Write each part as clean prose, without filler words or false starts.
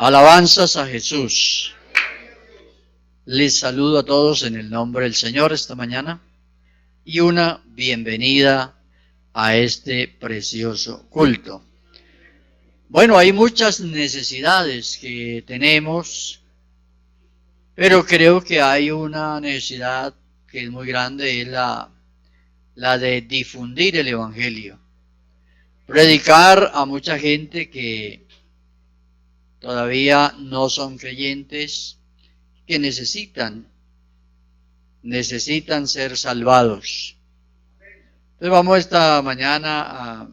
Alabanzas a Jesús. Les saludo a todos en el nombre del Señor esta mañana y una bienvenida a este precioso culto. Bueno, hay muchas necesidades que tenemos, pero creo que hay una necesidad que es muy grande, es la de difundir el Evangelio. Predicar a mucha gente que todavía no son creyentes, que necesitan ser salvados. Entonces vamos esta mañana a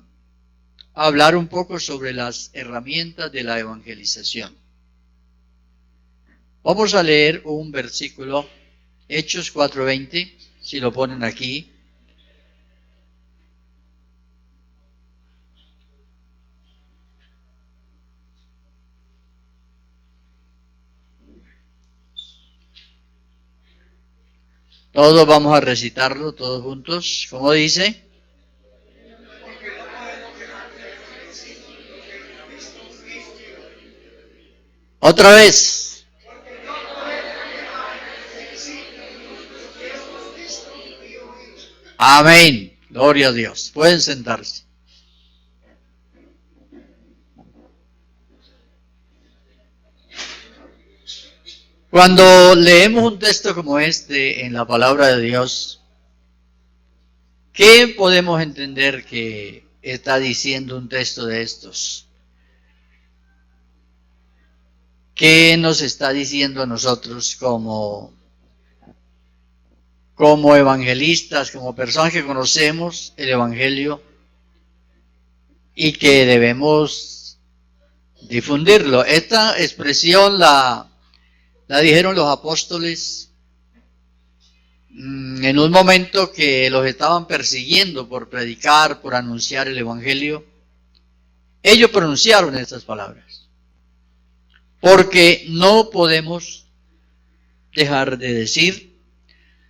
hablar un poco sobre las herramientas de la evangelización. Vamos a leer un versículo, Hechos 4:20, si lo ponen aquí. Todos vamos a recitarlo, todos juntos. ¿Cómo dice? Otra vez. Amén. Gloria a Dios. Pueden sentarse. Cuando leemos un texto como este en la palabra de Dios, ¿qué podemos entender que está diciendo un texto de estos? ¿Qué nos está diciendo a nosotros como evangelistas, como personas que conocemos el Evangelio y que debemos difundirlo? Esta expresión la dijeron los apóstoles en un momento que los estaban persiguiendo por predicar, por anunciar el Evangelio. Ellos pronunciaron estas palabras, porque no podemos dejar de decir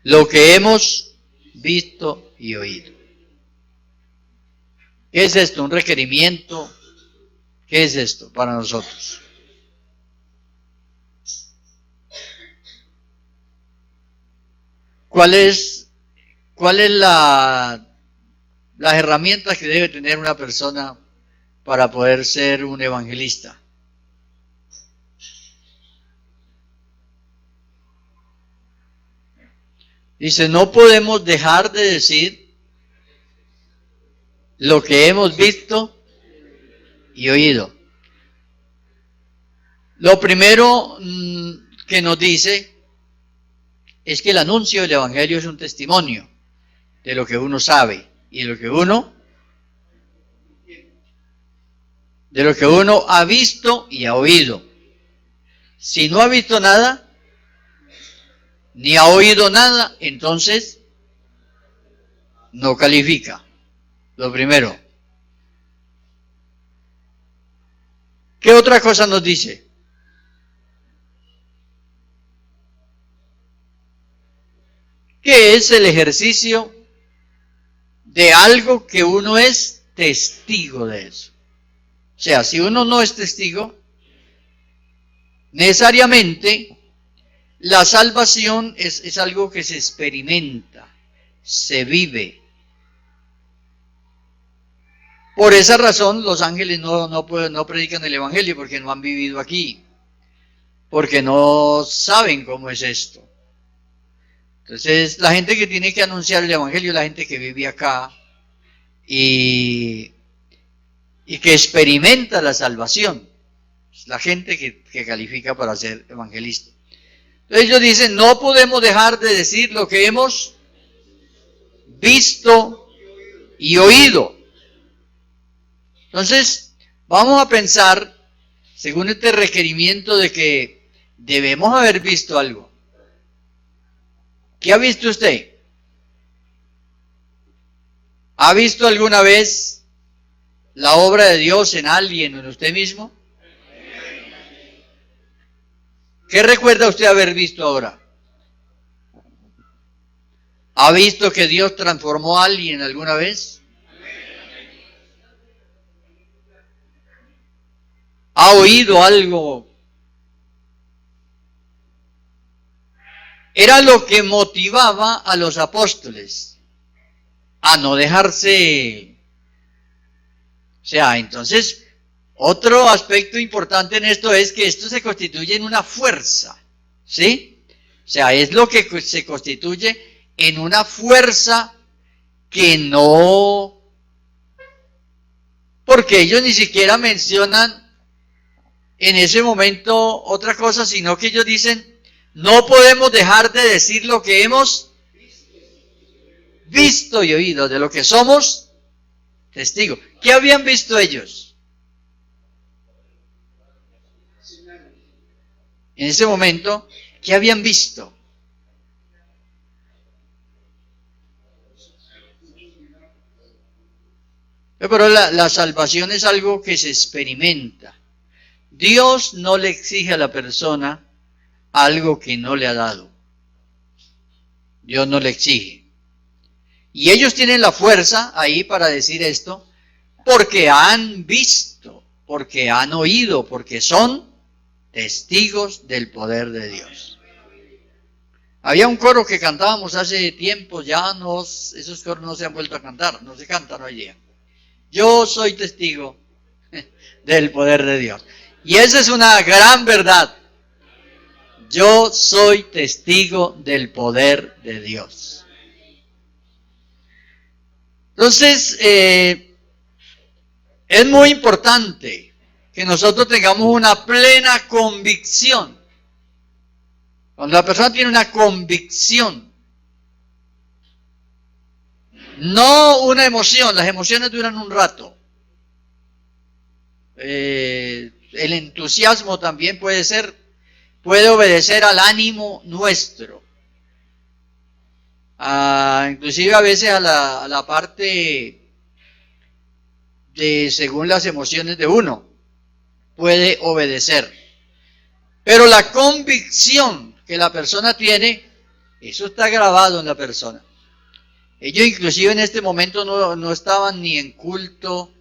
lo que hemos visto y oído. ¿Qué es esto? ¿Un requerimiento? ¿Qué es esto para nosotros? ¿Cuál es las herramientas que debe tener una persona para poder ser un evangelista? Dice, no podemos dejar de decir lo que hemos visto y oído. Lo primero que nos dice es que el anuncio del Evangelio es un testimonio de lo que uno sabe y de lo que uno ha visto y ha oído. Si no ha visto nada, ni ha oído nada, entonces no califica. Lo primero. ¿Qué otra cosa nos dice? ¿Qué es el ejercicio de algo que uno es testigo de eso? O sea, si uno no es testigo, necesariamente la salvación es algo que se experimenta, se vive. Por esa razón los ángeles no predican el Evangelio, porque no han vivido aquí, porque no saben cómo es esto. Entonces la gente que tiene que anunciar el Evangelio es la gente que vive acá y que experimenta la salvación. Es la gente que califica para ser evangelista. Entonces ellos dicen, no podemos dejar de decir lo que hemos visto y oído. Entonces, vamos a pensar, según este requerimiento de que debemos haber visto algo. ¿Qué ha visto usted? ¿Ha visto alguna vez la obra de Dios en alguien o en usted mismo? ¿Qué recuerda usted haber visto ahora? ¿Ha visto que Dios transformó a alguien alguna vez? ¿Ha oído algo era lo que motivaba a los apóstoles a no dejarse. O sea, entonces, otro aspecto importante en esto es que esto se constituye en una fuerza, ¿sí? O sea, es lo que se constituye en una fuerza que no, porque ellos ni siquiera mencionan en ese momento otra cosa, sino que ellos dicen, no podemos dejar de decir lo que hemos visto y oído, de lo que somos testigos. ¿Qué habían visto ellos? En ese momento, ¿qué habían visto? Pero la salvación es algo que se experimenta. Dios no le exige a la persona algo que no le ha dado. Dios no le exige. Y ellos tienen la fuerza ahí para decir esto, porque han visto, porque han oído, porque son testigos del poder de Dios. Había un coro que cantábamos hace tiempo, esos coros no se han vuelto a cantar, no se cantan hoy día. Yo soy testigo del poder de Dios. Y esa es una gran verdad. Yo soy testigo del poder de Dios. Entonces, es muy importante que nosotros tengamos una plena convicción. Cuando la persona tiene una convicción, no una emoción, las emociones duran un rato. El entusiasmo también puede obedecer al ánimo nuestro. Inclusive a veces a la parte de según las emociones de uno puede obedecer. Pero la convicción que la persona tiene, eso está grabado en la persona. Ellos inclusive en este momento no estaban ni en culto,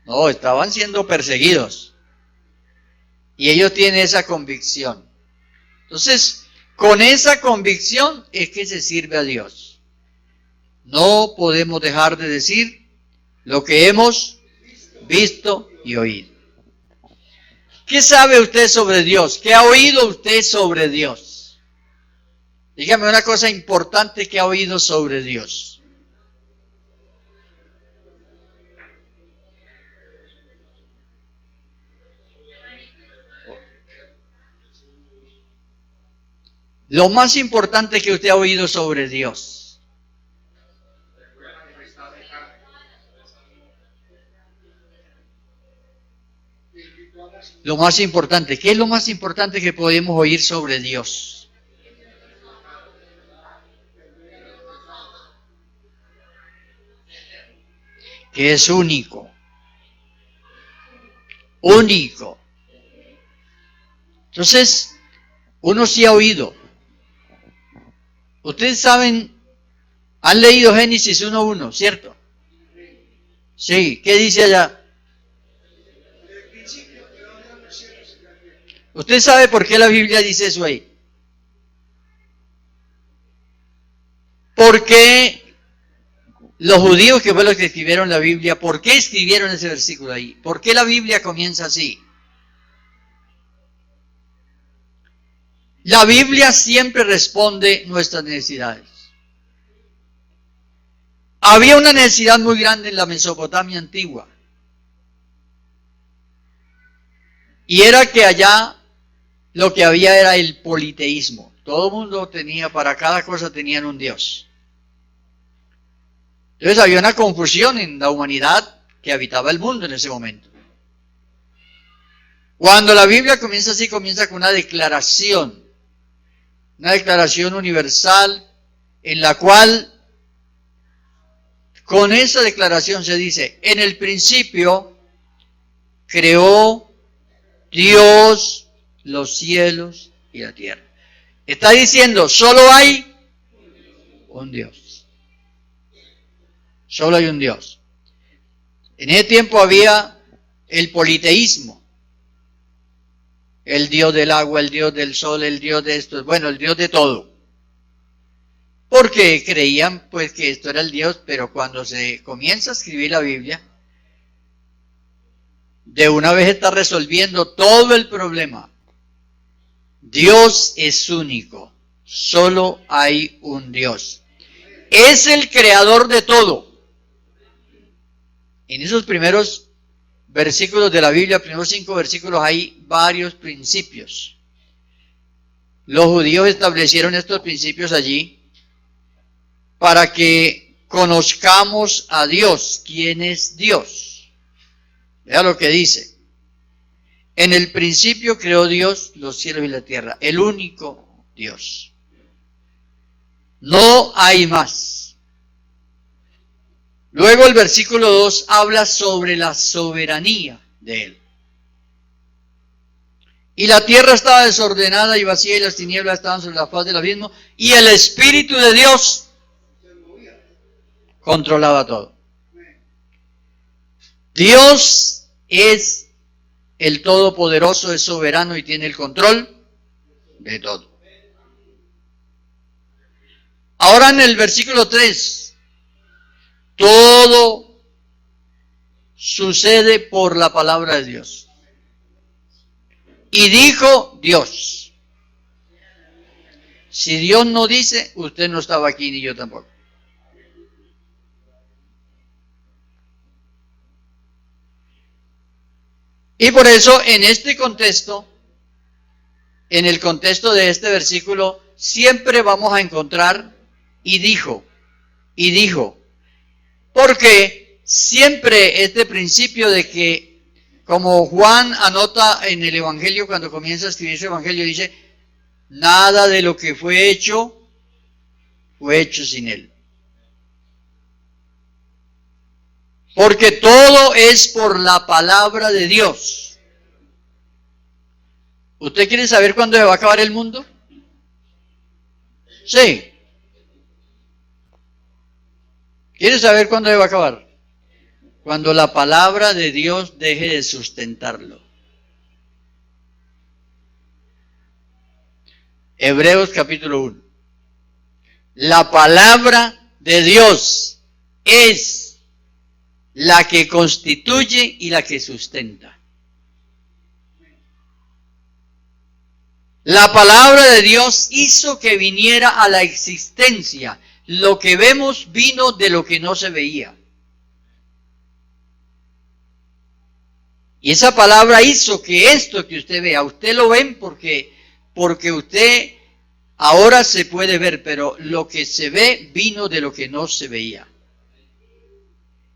no, estaban siendo perseguidos. Y ellos tienen esa convicción. Entonces, con esa convicción es que se sirve a Dios. No podemos dejar de decir lo que hemos visto y oído. ¿Qué sabe usted sobre Dios? ¿Qué ha oído usted sobre Dios? Dígame una cosa importante que ha oído sobre Dios. Lo más importante que usted ha oído sobre Dios. Lo más importante, ¿qué es lo más importante que podemos oír sobre Dios? Que es único. Único. Entonces, uno sí ha oído. Ustedes saben, han leído Génesis 1:1, ¿cierto? Sí, ¿qué dice allá? ¿Usted sabe por qué la Biblia dice eso ahí? Porque los judíos, que fueron los que escribieron la Biblia, ¿por qué escribieron ese versículo ahí? ¿Por qué la Biblia comienza así? La Biblia siempre responde nuestras necesidades. Había una necesidad muy grande en la Mesopotamia antigua. Y era que allá lo que había era el politeísmo. Todo el mundo tenía, para cada cosa tenían un Dios. Entonces había una confusión en la humanidad que habitaba el mundo en ese momento. Cuando la Biblia comienza así, comienza con una declaración universal en la cual, con esa declaración se dice, en el principio creó Dios los cielos y la tierra. Está diciendo, solo hay un Dios. Solo hay un Dios. En ese tiempo había el politeísmo. El Dios del agua, el Dios del sol, el Dios de esto, bueno, el Dios de todo. porque creían pues que esto era el Dios, pero cuando se comienza a escribir la Biblia, de una vez está resolviendo todo el problema. Dios es único, solo hay un Dios. Es el creador de todo. En esos primeros versículos de la Biblia, primeros 5 versículos, hay varios principios. Los judíos establecieron estos principios allí para que conozcamos a Dios. ¿Quién es Dios? Vea lo que dice. En el principio creó Dios los cielos y la tierra, el único Dios. No hay más. Luego el versículo 2 habla sobre la soberanía de Él. Y la tierra estaba desordenada y vacía y las tinieblas estaban sobre la faz del abismo y el Espíritu de Dios controlaba todo. Dios es el Todopoderoso, es soberano y tiene el control de todo. Ahora en el versículo 3, todo sucede por la palabra de Dios. Y dijo Dios. Si Dios no dice, usted no estaba aquí ni yo tampoco. Y por eso en este contexto, en el contexto de este versículo, siempre vamos a encontrar y dijo, porque siempre este principio de que, como Juan anota en el Evangelio, cuando comienza a escribir su Evangelio, dice, nada de lo que fue hecho sin él. Porque todo es por la palabra de Dios. ¿Usted quiere saber cuándo se va a acabar el mundo? Sí. ¿Quiere saber cuándo se va a acabar? Cuando la palabra de Dios deje de sustentarlo. Hebreos capítulo 1. La palabra de Dios es la que constituye y la que sustenta. La palabra de Dios hizo que viniera a la existencia. Lo que vemos vino de lo que no se veía. Y esa palabra hizo que esto que usted vea, usted lo ven porque usted ahora se puede ver, pero lo que se ve vino de lo que no se veía.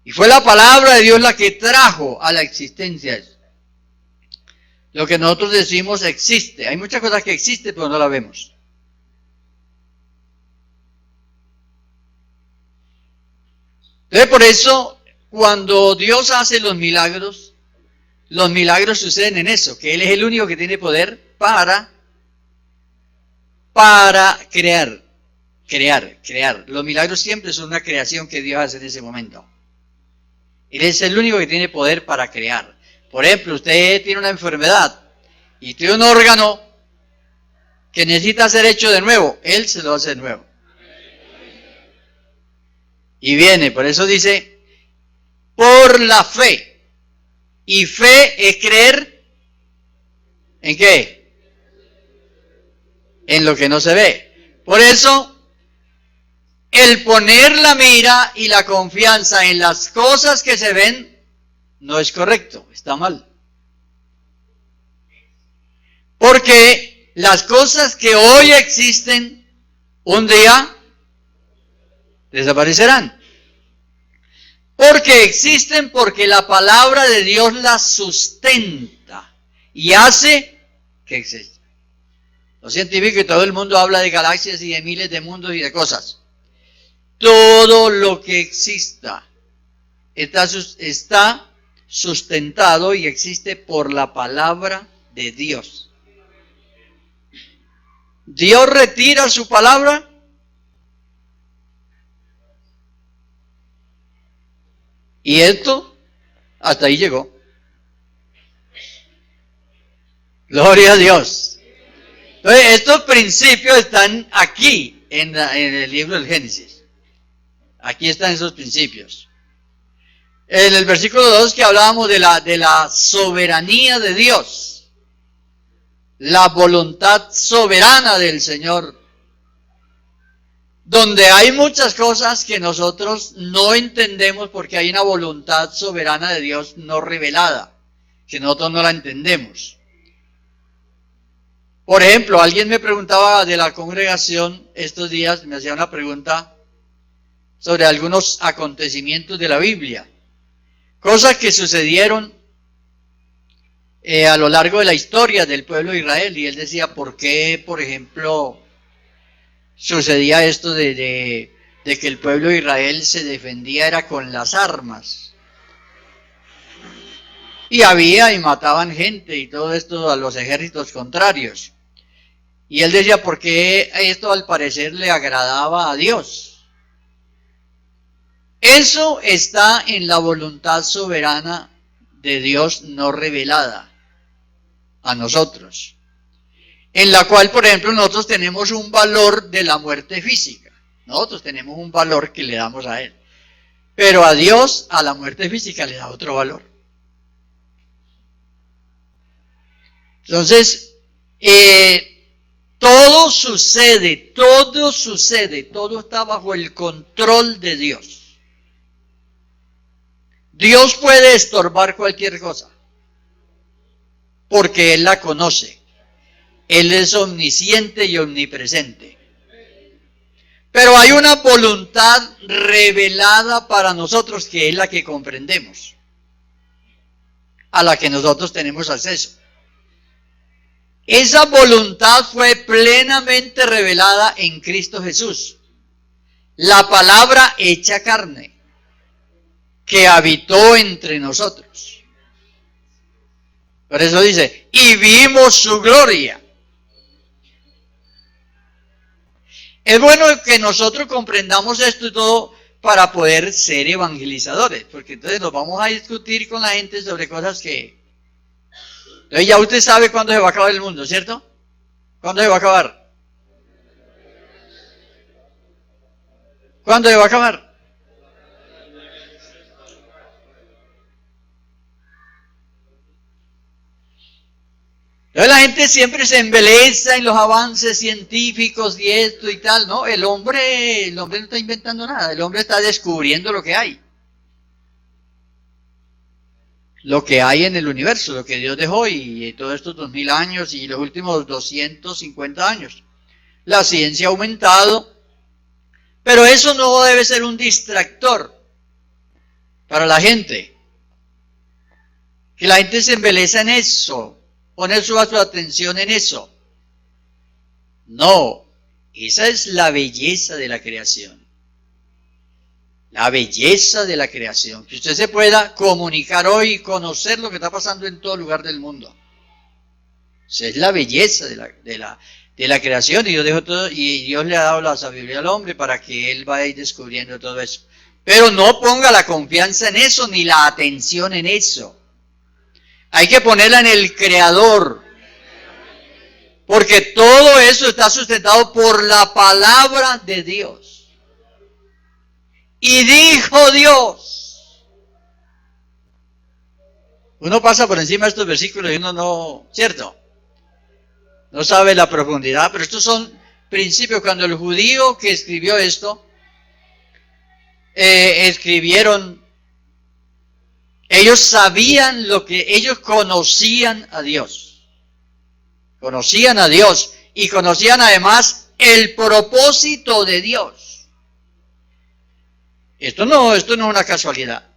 Y fue la palabra de Dios la que trajo a la existencia eso. Lo que nosotros decimos existe. Hay muchas cosas que existen, pero no las vemos. Entonces, por eso, cuando Dios hace los milagros suceden en eso, que Él es el único que tiene poder para crear. Los milagros siempre son una creación que Dios hace en ese momento. Él es el único que tiene poder para crear. Por ejemplo, usted tiene una enfermedad y tiene un órgano que necesita ser hecho de nuevo. Él se lo hace de nuevo. Y viene, por eso dice, por la fe. Y fe es creer, ¿en qué? En lo que no se ve. Por eso, el poner la mira y la confianza en las cosas que se ven no es correcto, está mal. Porque las cosas que hoy existen, un día desaparecerán. Porque existen porque la palabra de Dios las sustenta y hace que exista. Los científicos y todo el mundo habla de galaxias y de miles de mundos y de cosas. Todo lo que exista está sustentado y existe por la palabra de Dios. Dios retira su palabra y esto hasta ahí llegó. Gloria a Dios. Entonces, estos principios están aquí, en el libro del Génesis. Aquí están esos principios. En el versículo 2 que hablábamos de la soberanía de Dios, la voluntad soberana del Señor, donde hay muchas cosas que nosotros no entendemos porque hay una voluntad soberana de Dios no revelada, que nosotros no la entendemos. Por ejemplo, alguien me preguntaba de la congregación estos días, me hacía una pregunta sobre algunos acontecimientos de la Biblia, cosas que sucedieron a lo largo de la historia del pueblo de Israel, y él decía, ¿por qué, por ejemplo, sucedía esto de que el pueblo de Israel se defendía era con las armas? Y mataban gente y todo esto a los ejércitos contrarios. Y él decía, ¿por qué esto al parecer le agradaba a Dios? Eso está en la voluntad soberana de Dios no revelada a nosotros, en la cual, por ejemplo, nosotros tenemos un valor de la muerte física. Nosotros tenemos un valor que le damos a Él. Pero a Dios, a la muerte física le da otro valor. Entonces, todo sucede, todo está bajo el control de Dios. Dios puede estorbar cualquier cosa, porque Él la conoce. Él es omnisciente y omnipresente. Pero hay una voluntad revelada para nosotros que es la que comprendemos, a la que nosotros tenemos acceso. Esa voluntad fue plenamente revelada en Cristo Jesús, la palabra hecha carne, que habitó entre nosotros. Por eso dice, y vimos su gloria. Es bueno que nosotros comprendamos esto y todo para poder ser evangelizadores, porque entonces nos vamos a discutir con la gente sobre cosas que... Entonces ya usted sabe cuándo se va a acabar el mundo, ¿cierto? ¿Cuándo se va a acabar? ¿Cuándo se va a acabar? Entonces la gente siempre se embeleza en los avances científicos y esto y tal, ¿no? El hombre no está inventando nada, el hombre está descubriendo lo que hay. Lo que hay en el universo, lo que Dios dejó y todos estos 2000 años y los últimos 250 años. La ciencia ha aumentado, pero eso no debe ser un distractor para la gente. Que la gente se embeleza en eso, poner su atención en eso. No, esa es la belleza de la creación. La belleza de la creación, que usted se pueda comunicar hoy y conocer lo que está pasando en todo lugar del mundo. Esa es la belleza de la creación, y Dios dejó todo, y Dios le ha dado la sabiduría al hombre para que él vaya descubriendo todo eso. Pero no ponga la confianza en eso, ni la atención en eso. Hay que ponerla en el Creador, porque todo eso está sustentado por la palabra de Dios. Y dijo Dios. Uno pasa por encima de estos versículos y uno no, ¿cierto? No sabe la profundidad, pero estos son principios. Cuando el judío que escribió esto, escribieron, ellos sabían ellos conocían a Dios. Conocían a Dios y conocían además el propósito de Dios. Esto no es una casualidad.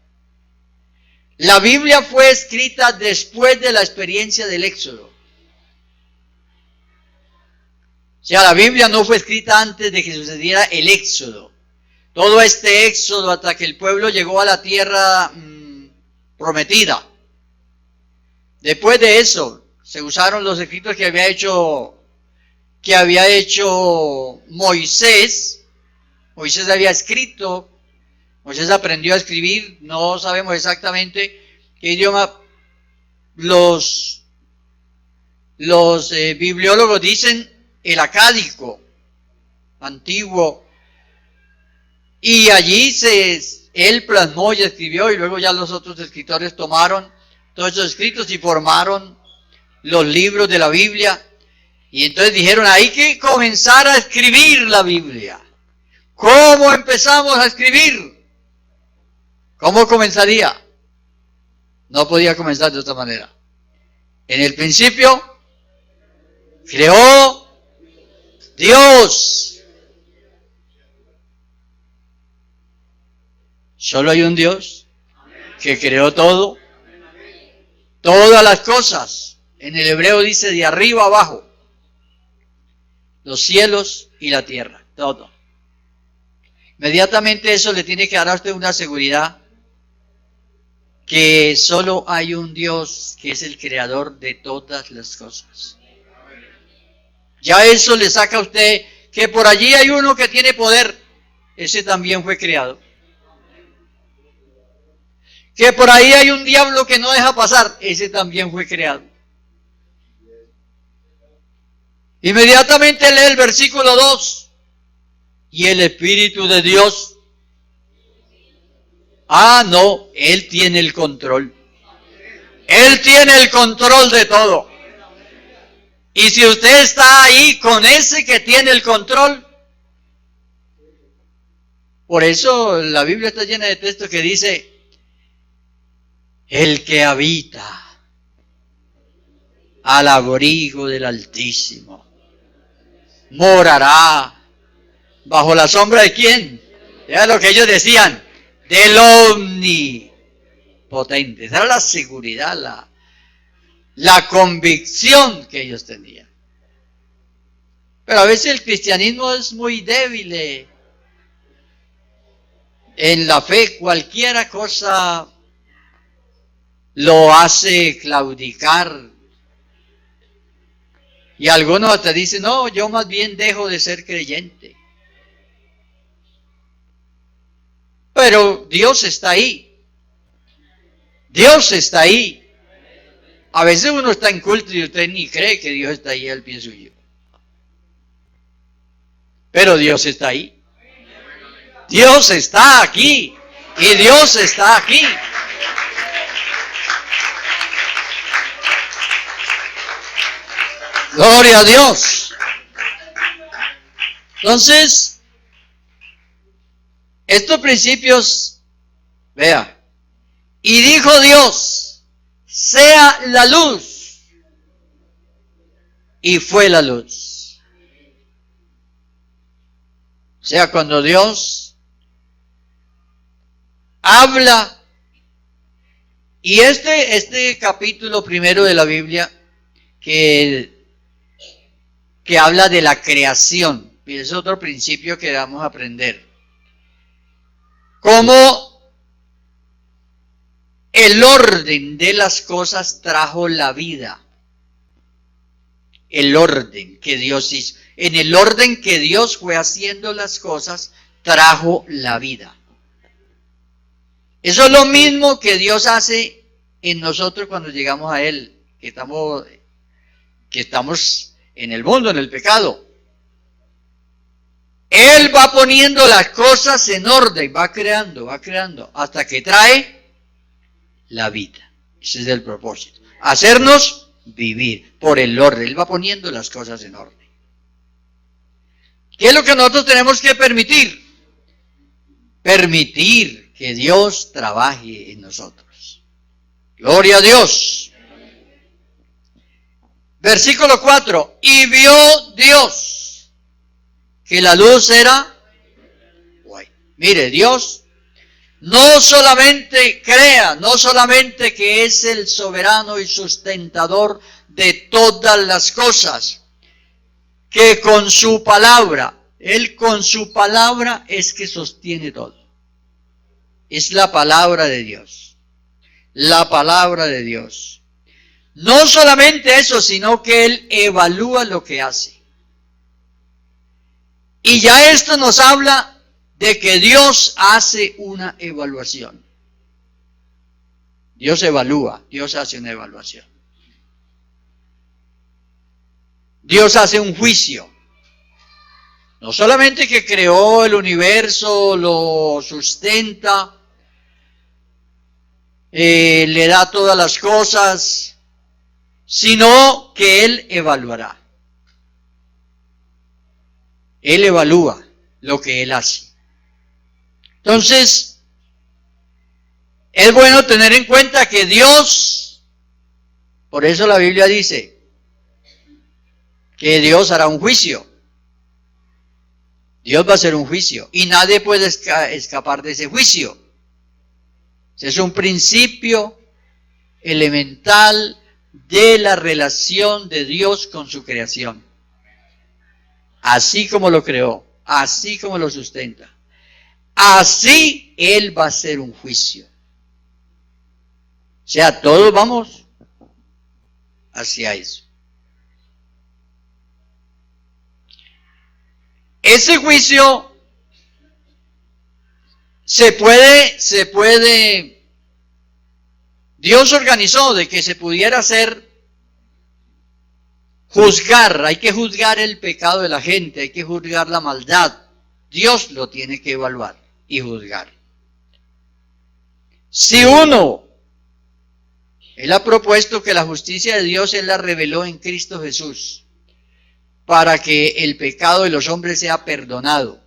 La Biblia fue escrita después de la experiencia del Éxodo. O sea, la Biblia no fue escrita antes de que sucediera el Éxodo. Todo este Éxodo hasta que el pueblo llegó a la tierra prometida. Después de eso, se usaron los escritos que había hecho Moisés. Moisés había escrito. Moisés aprendió a escribir, no sabemos exactamente qué idioma. Los bibliólogos dicen el acádico antiguo, y allí él plasmó y escribió, y luego ya los otros escritores tomaron todos esos escritos y formaron los libros de la Biblia. Y entonces dijeron, hay que comenzar a escribir la Biblia. ¿Cómo empezamos a escribir? ¿Cómo comenzaría? No podía comenzar de otra manera. En el principio creó Dios. Solo hay un Dios que creó todo, todas las cosas. En el hebreo dice de arriba abajo, los cielos y la tierra, todo. Inmediatamente eso le tiene que dar a usted una seguridad que solo hay un Dios que es el creador de todas las cosas. Ya eso le saca a usted que por allí hay uno que tiene poder, ese también fue creado. Que por ahí hay un diablo que no deja pasar, ese también fue creado. Inmediatamente lee el versículo 2, y el Espíritu de Dios, no, Él tiene el control. Él tiene el control de todo. Y si usted está ahí con ese que tiene el control, por eso la Biblia está llena de textos que dice, el que habita al abrigo del Altísimo morará bajo la sombra de ¿quién? Era lo que ellos decían, del Omnipotente. Esa era la seguridad, la convicción que ellos tenían. Pero a veces el cristianismo es muy débil en la fe. Cualquiera cosa lo hace claudicar. Y algunos hasta dicen, no, yo más bien dejo de ser creyente. Pero Dios está ahí. Dios está ahí. A veces uno está en culto y usted ni cree que Dios está ahí al pie suyo. Pero Dios está ahí. Dios está aquí. Y Dios está aquí. Gloria a Dios. Entonces, estos principios, vea, y dijo Dios, sea la luz, y fue la luz. O sea, cuando Dios habla, y este capítulo primero de la Biblia, que habla de la creación, y es otro principio que vamos a aprender. Cómo el orden de las cosas trajo la vida. El orden que Dios hizo. En el orden que Dios fue haciendo las cosas, trajo la vida. Eso es lo mismo que Dios hace en nosotros cuando llegamos a Él, que estamos en el mundo, en el pecado. Él va poniendo las cosas en orden, va creando, hasta que trae la vida. Ese es el propósito. Hacernos vivir por el orden. Él va poniendo las cosas en orden. ¿Qué es lo que nosotros tenemos que permitir? Permitir que Dios trabaje en nosotros. Gloria a Dios. Versículo 4. Y vio Dios que la luz era buena. Mire, Dios no solamente crea, no solamente que es el soberano y sustentador de todas las cosas, que con su palabra, Él con su palabra es que sostiene todo. Es la palabra de Dios. La palabra de Dios. No solamente eso, sino que Él evalúa lo que hace. Y ya esto nos habla de que Dios hace una evaluación. Dios evalúa, Dios hace una evaluación. Dios hace un juicio. No solamente que creó el universo, lo sustenta, le da todas las cosas, sino que Él evaluará. Él evalúa lo que Él hace. Entonces, es bueno tener en cuenta que Dios, por eso la Biblia dice que Dios hará un juicio. Dios va a hacer un juicio y nadie puede escapar de ese juicio. Es un principio elemental de la relación de Dios con su creación. Así como lo creó, así como lo sustenta, así Él va a hacer un juicio. O sea, todos vamos hacia eso. Ese juicio se puede, Dios organizó de que se pudiera hacer, juzgar, hay que juzgar el pecado de la gente, hay que juzgar la maldad. Dios lo tiene que evaluar y juzgar. Si uno, Él ha propuesto que la justicia de Dios Él la reveló en Cristo Jesús, para que el pecado de los hombres sea perdonado.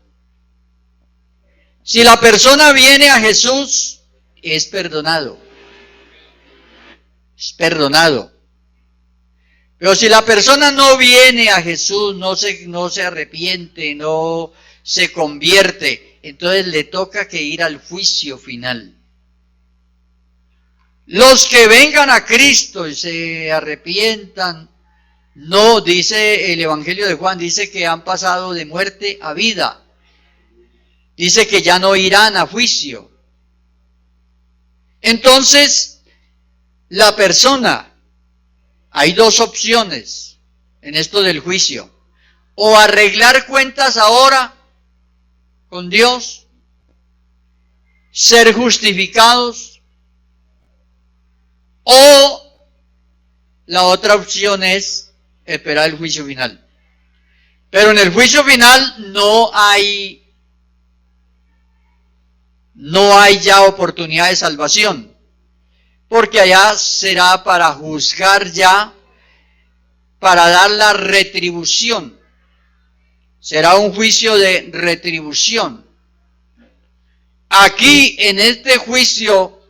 Si la persona viene a Jesús, es perdonado. Es perdonado. Pero si la persona no viene a Jesús, no se arrepiente, no se convierte, entonces le toca que ir al juicio final. Los que vengan a Cristo y se arrepientan, no, dice el Evangelio de Juan, dice que han pasado de muerte a vida. Dice que ya no irán a juicio. Entonces, la persona, hay dos opciones en esto del juicio. O arreglar cuentas ahora con Dios, ser justificados, o la otra opción es esperar el juicio final. Pero en el juicio final no hay ya oportunidad de salvación, porque allá será para juzgar ya, para dar la retribución. Será un juicio de retribución. Aquí, en este juicio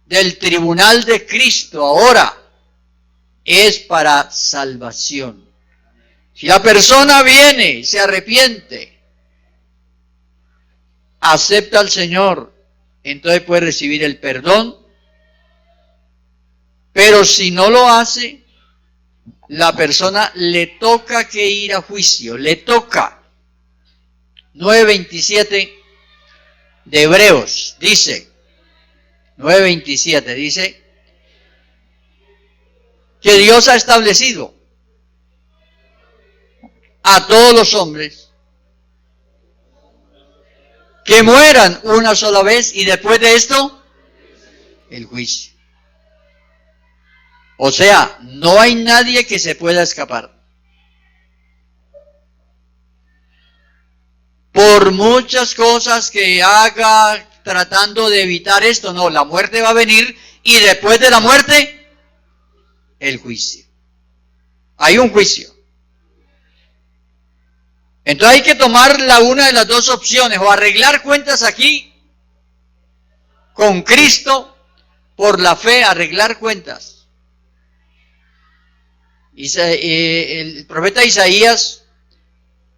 del tribunal de Cristo ahora, es para salvación. Si la persona viene y se arrepiente, acepta al Señor, entonces puede recibir el perdón. Pero si no lo hace, la persona le toca que ir a juicio, le toca. 9:27 de Hebreos dice, 9:27 dice que Dios ha establecido a todos los hombres que mueran una sola vez y después de esto, el juicio. O sea, no hay nadie que se pueda escapar. Por muchas cosas que haga tratando de evitar esto, no, la muerte va a venir y después de la muerte, el juicio. Hay un juicio. Entonces hay que tomar una de las dos opciones, o arreglar cuentas aquí con Cristo, por la fe, arreglar cuentas. El profeta Isaías,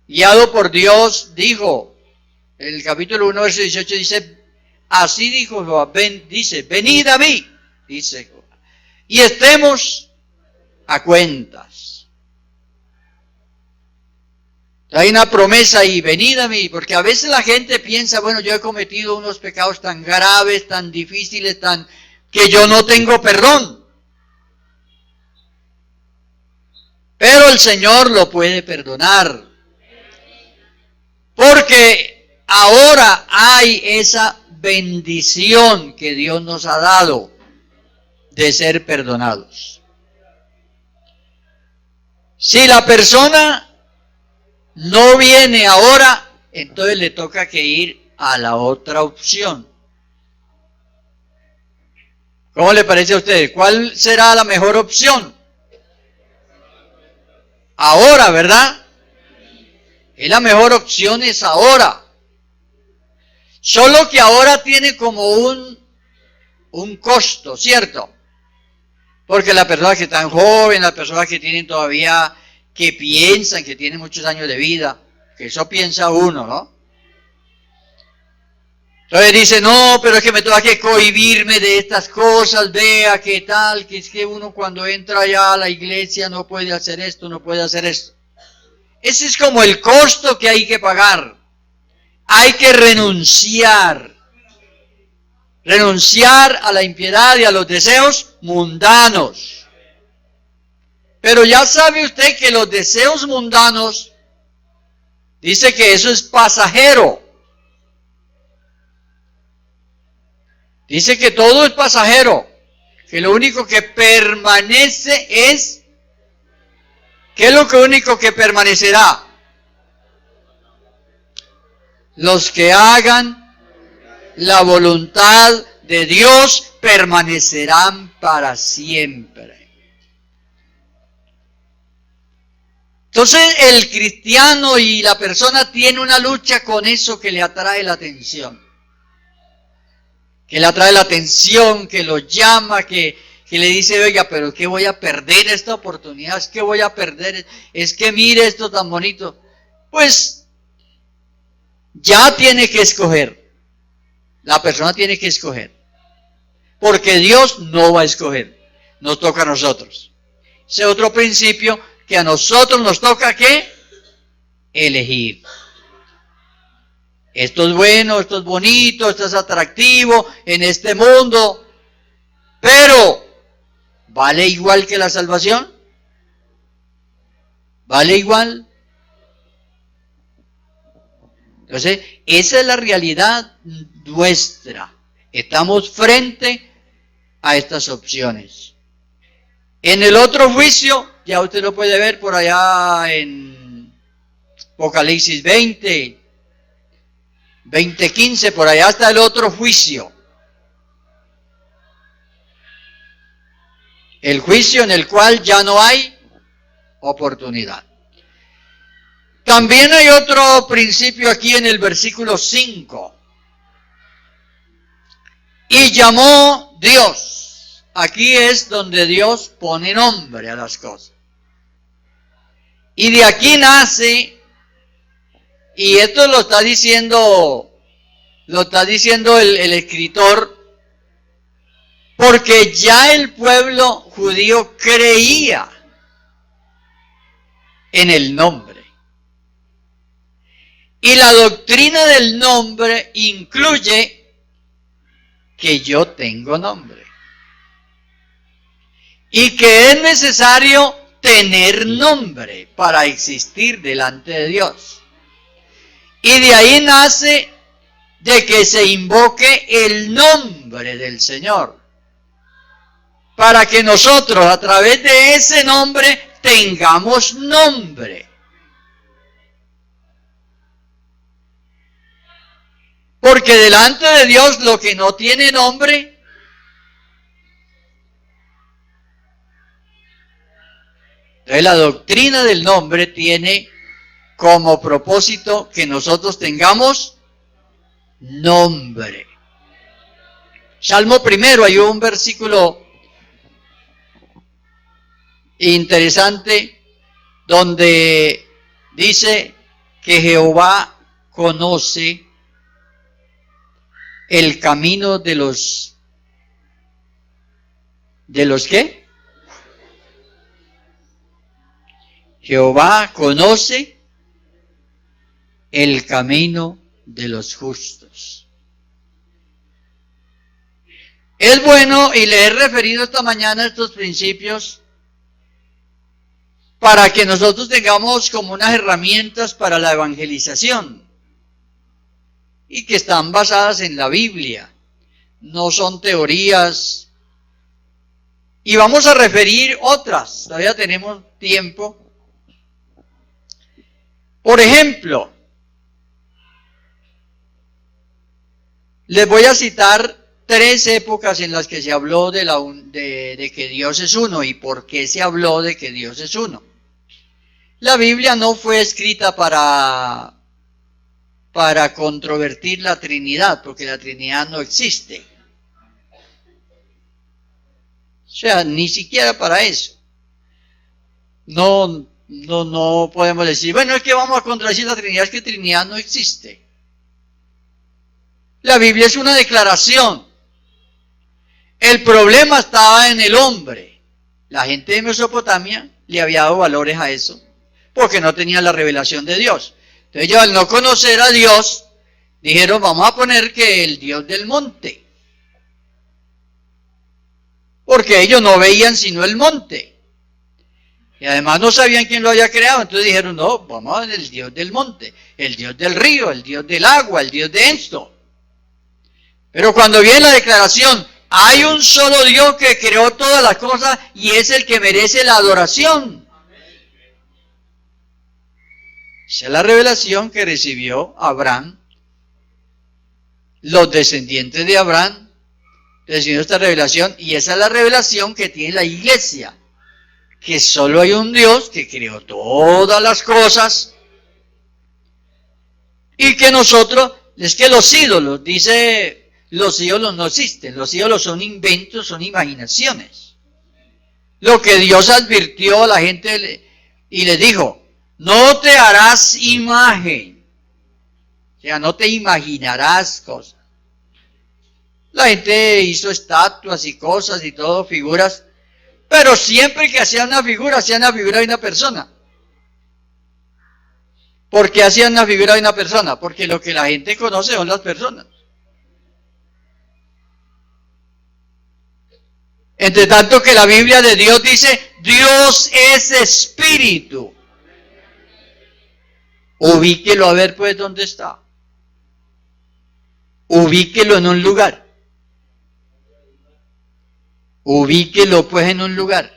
guiado por Dios, dijo, el capítulo 1, verso 18, dice, así dijo Jehová, venid a mí, dice Jehová, y estemos a cuentas. Hay una promesa ahí, venid a mí, porque a veces la gente piensa, bueno, yo he cometido unos pecados tan graves, tan difíciles, que yo no tengo perdón. Pero el Señor lo puede perdonar. Porque ahora hay esa bendición que Dios nos ha dado de ser perdonados. Si la persona no viene ahora, entonces le toca que ir a la otra opción. ¿Cómo le parece a usted? ¿Cuál será la mejor opción? Ahora, ¿verdad? Y la mejor opción es ahora. Solo que ahora tiene como un costo, ¿cierto? Porque las personas que están jóvenes, las personas que tienen todavía, que piensan que tienen muchos años de vida, que eso piensa uno, ¿no? Entonces dice, no, pero es que me tengo que cohibirme de estas cosas, vea qué tal, que es que uno cuando entra ya a la iglesia no puede hacer esto, no puede hacer esto. Ese es como el costo que hay que pagar. Hay que renunciar. Renunciar a la impiedad y a los deseos mundanos. Pero ya sabe usted que los deseos mundanos, dice que eso es pasajero. Dice que todo es pasajero, que lo único que permanece es, ¿qué es lo único que permanecerá? Los que hagan la voluntad de Dios permanecerán para siempre. Entonces el cristiano y la persona tiene una lucha con eso que le atrae la atención. Que le atrae la atención, que lo llama, que le dice, oiga, pero ¿qué voy a perder esta oportunidad? ¿Es que voy a perder? Es que mire esto tan bonito. Pues ya tiene que escoger. La persona tiene que escoger. Porque Dios no va a escoger. Nos toca a nosotros. Ese otro principio que a nosotros nos toca, ¿qué? Elegir. Esto es bueno, esto es bonito, esto es atractivo en este mundo, pero ¿vale igual que la salvación? ¿Vale igual? Entonces, esa es la realidad nuestra. Estamos frente a estas opciones. En el otro juicio, ya usted lo puede ver por allá en Apocalipsis 20:15, por allá está el otro juicio. El juicio en el cual ya no hay oportunidad. También hay otro principio aquí en el versículo 5. Y llamó Dios. Aquí es donde Dios pone nombre a las cosas. Y de aquí nace, y esto lo está diciendo el escritor, porque ya el pueblo judío creía en el nombre. Y la doctrina del nombre incluye que yo tengo nombre. Y que es necesario tener nombre para existir delante de Dios. Y de ahí nace de que se invoque el nombre del Señor. Para que nosotros a través de ese nombre tengamos nombre. Porque delante de Dios lo que no tiene nombre, entonces la doctrina del nombre tiene como propósito que nosotros tengamos nombre. Salmo primero, hay un versículo interesante donde dice que Jehová conoce el camino de los ¿qué? Jehová conoce el camino de los justos. Es bueno, y le he referido esta mañana estos principios para que nosotros tengamos como unas herramientas para la evangelización y que están basadas en la Biblia, no son teorías. Y vamos a referir otras, todavía tenemos tiempo, Por ejemplo, les voy a citar 3 épocas en las que se habló de que Dios es uno y por qué se habló de que Dios es uno. La Biblia no fue escrita para controvertir la Trinidad, porque la Trinidad no existe. O sea, ni siquiera para eso. No podemos decir, bueno, es que vamos a contradecir la Trinidad, es que Trinidad no existe. La Biblia es una declaración. El problema estaba en el hombre. La gente de Mesopotamia le había dado valores a eso, porque no tenía la revelación de Dios. Entonces ellos, al no conocer a Dios, dijeron, vamos a poner que el Dios del monte. Porque ellos no veían sino el monte. Y además no sabían quién lo había creado. Entonces dijeron, no, vamos a ver el Dios del monte, el Dios del río, el Dios del agua, el Dios de esto. Pero cuando viene la declaración, hay un solo Dios que creó todas las cosas y es el que merece la adoración. Esa es la revelación que recibió Abraham, los descendientes de Abraham recibieron esta revelación, y esa es la revelación que tiene la iglesia, que solo hay un Dios que creó todas las cosas y que nosotros, es que los ídolos, dice, los ídolos no existen, los ídolos son inventos, son imaginaciones. Lo que Dios advirtió a la gente y les dijo, no te harás imagen, o sea, no te imaginarás cosas. La gente hizo estatuas y cosas y todo, figuras, pero siempre que hacían una figura de una persona. ¿Por qué hacían una figura de una persona? Porque lo que la gente conoce son las personas. Entre tanto que la Biblia de Dios dice, Dios es espíritu. Ubíquelo a ver pues dónde está. Ubíquelo en un lugar. Ubíquelo pues en un lugar.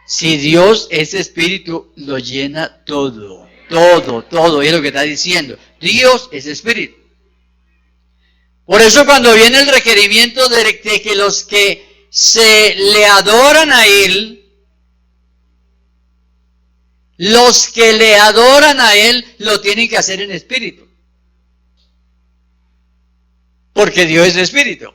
Si Dios es espíritu, lo llena todo. Todo, es lo que está diciendo. Dios es espíritu. Por eso cuando viene el requerimiento de que los que se le adoran a Él, los que le adoran a Él, lo tienen que hacer en espíritu. Porque Dios es espíritu.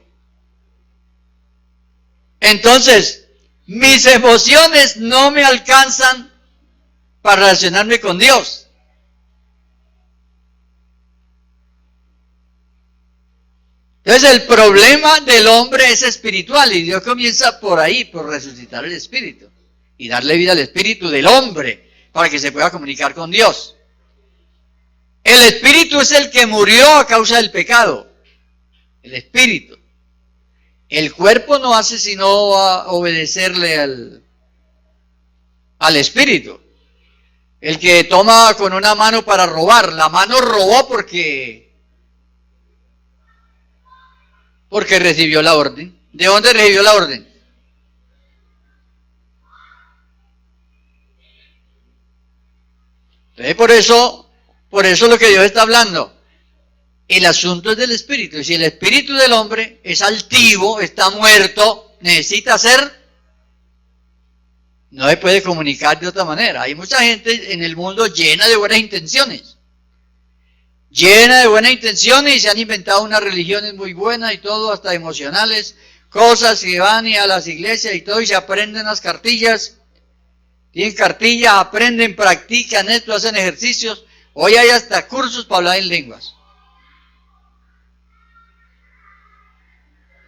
Entonces, mis emociones no me alcanzan para relacionarme con Dios. Entonces el problema del hombre es espiritual y Dios comienza por ahí, por resucitar el espíritu y darle vida al espíritu del hombre para que se pueda comunicar con Dios. El espíritu es el que murió a causa del pecado, el espíritu. El cuerpo no hace sino obedecerle al espíritu. El que toma con una mano para robar, la mano robó porque recibió la orden. ¿De dónde recibió la orden? Entonces, por eso lo que Dios está hablando, el asunto es del espíritu. Y si el espíritu del hombre es altivo, está muerto, necesita ser, no se puede comunicar de otra manera. Hay mucha gente en el mundo llena de buenas intenciones. Llena de buenas intenciones y se han inventado unas religiones muy buenas y todo, hasta emocionales, cosas que van y a las iglesias y todo y se aprenden las cartillas, tienen cartillas, aprenden, practican esto, hacen ejercicios. Hoy hay hasta cursos para hablar en lenguas.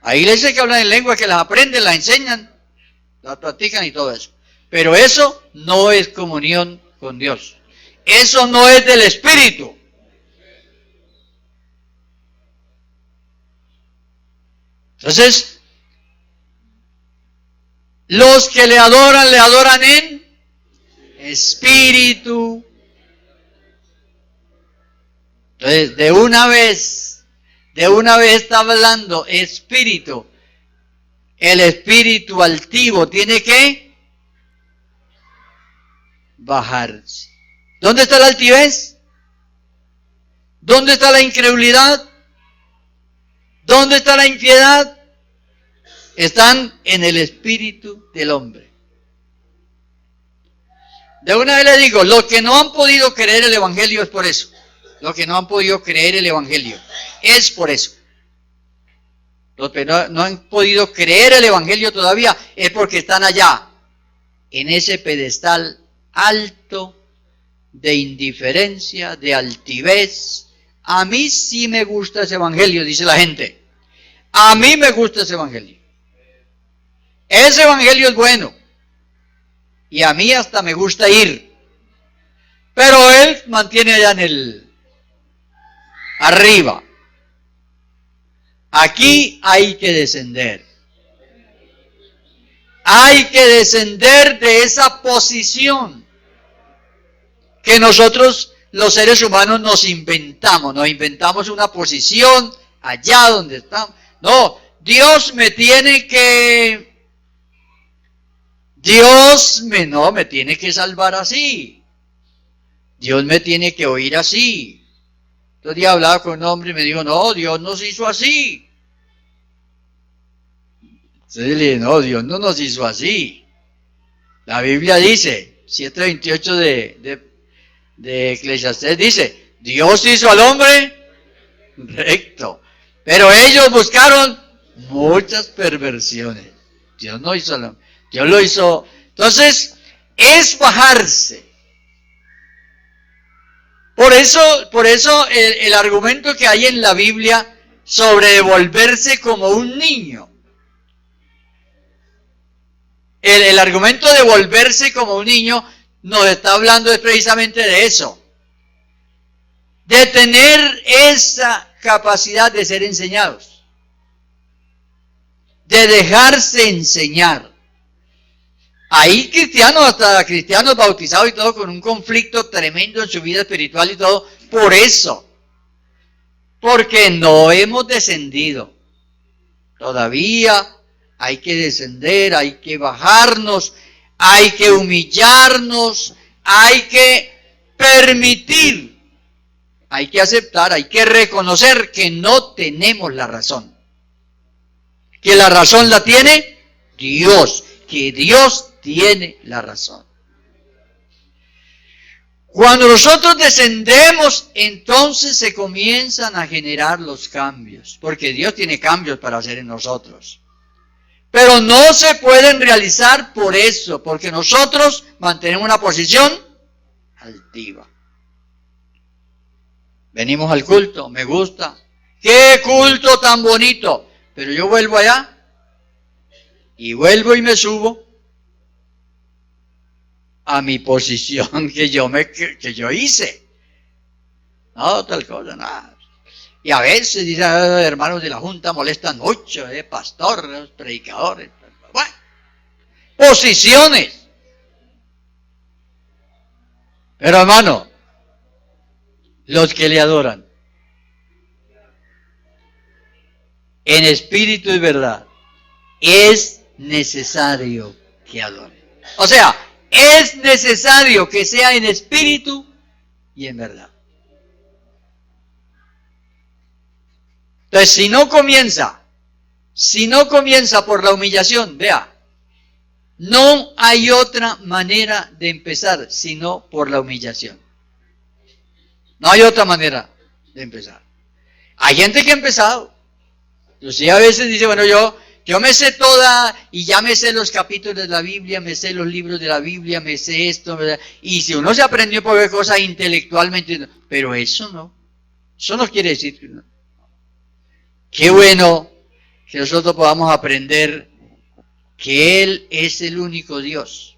Hay iglesias que hablan en lenguas, que las aprenden, las enseñan, las practican y todo eso. Pero eso no es comunión con Dios. Eso no es del Espíritu. Entonces, los que le adoran en espíritu. Entonces, de una vez está hablando espíritu. El espíritu altivo tiene que bajarse. ¿Dónde está la altivez? ¿Dónde está la incredulidad? ¿Dónde está la impiedad? Están en el espíritu del hombre. De una vez le digo, los que no han podido creer el evangelio es por eso. Los que no han podido creer el evangelio es por eso. Los que no han podido creer el evangelio todavía es porque están allá, en ese pedestal alto de indiferencia, de altivez. A mí sí me gusta ese evangelio, dice la gente. A mí me gusta ese evangelio. Ese evangelio es bueno. Y a mí hasta me gusta ir. Pero él mantiene allá en el arriba. Aquí hay que descender. Hay que descender de esa posición que nosotros los seres humanos nos inventamos una posición allá donde estamos. No, Dios me tiene que salvar así. Dios me tiene que oír así. Otro día hablaba con un hombre y me dijo, no, Dios nos hizo así. Entonces le dije, no, Dios no nos hizo así. La Biblia dice, 7:28 de Eclesiastés dice, Dios hizo al hombre recto, pero ellos buscaron muchas perversiones. Dios no hizo al hombre, Dios lo hizo. Entonces, es bajarse. Por eso el argumento que hay en la Biblia sobre devolverse como un niño. El argumento de volverse como un niño nos está hablando es precisamente de eso. De tener esa capacidad de ser enseñados. De dejarse enseñar. Hay cristianos, hasta cristianos bautizados y todo, con un conflicto tremendo en su vida espiritual y todo, por eso. Porque no hemos descendido. Todavía hay que descender, hay que bajarnos, hay que humillarnos, hay que permitir, hay que aceptar, hay que reconocer que no tenemos la razón. Que la razón la tiene Dios, que Dios tiene la razón. Cuando nosotros descendemos, entonces se comienzan a generar los cambios, porque Dios tiene cambios para hacer en nosotros. Pero no se pueden realizar por eso, porque nosotros mantenemos una posición altiva. Venimos al culto, me gusta. ¡Qué culto tan bonito! Pero yo vuelvo allá y vuelvo y me subo a mi posición que yo hice. No, tal cosa, nada. Y a veces, dicen, hermanos de la Junta molestan mucho, pastores, predicadores. Bueno, posiciones. Pero hermano, los que le adoran, en espíritu y verdad, es necesario que adoren. O sea, es necesario que sea en espíritu y en verdad. Entonces, si no comienza por la humillación, vea, no hay otra manera de empezar sino por la humillación. No hay otra manera de empezar. Hay gente que ha empezado. Inclusive a veces dice, bueno, yo me sé toda, y ya me sé los capítulos de la Biblia, me sé los libros de la Biblia, me sé esto, ¿verdad? Y si uno se aprendió por ver cosas intelectualmente, pero eso no quiere decir que no. Qué bueno que nosotros podamos aprender que Él es el único Dios.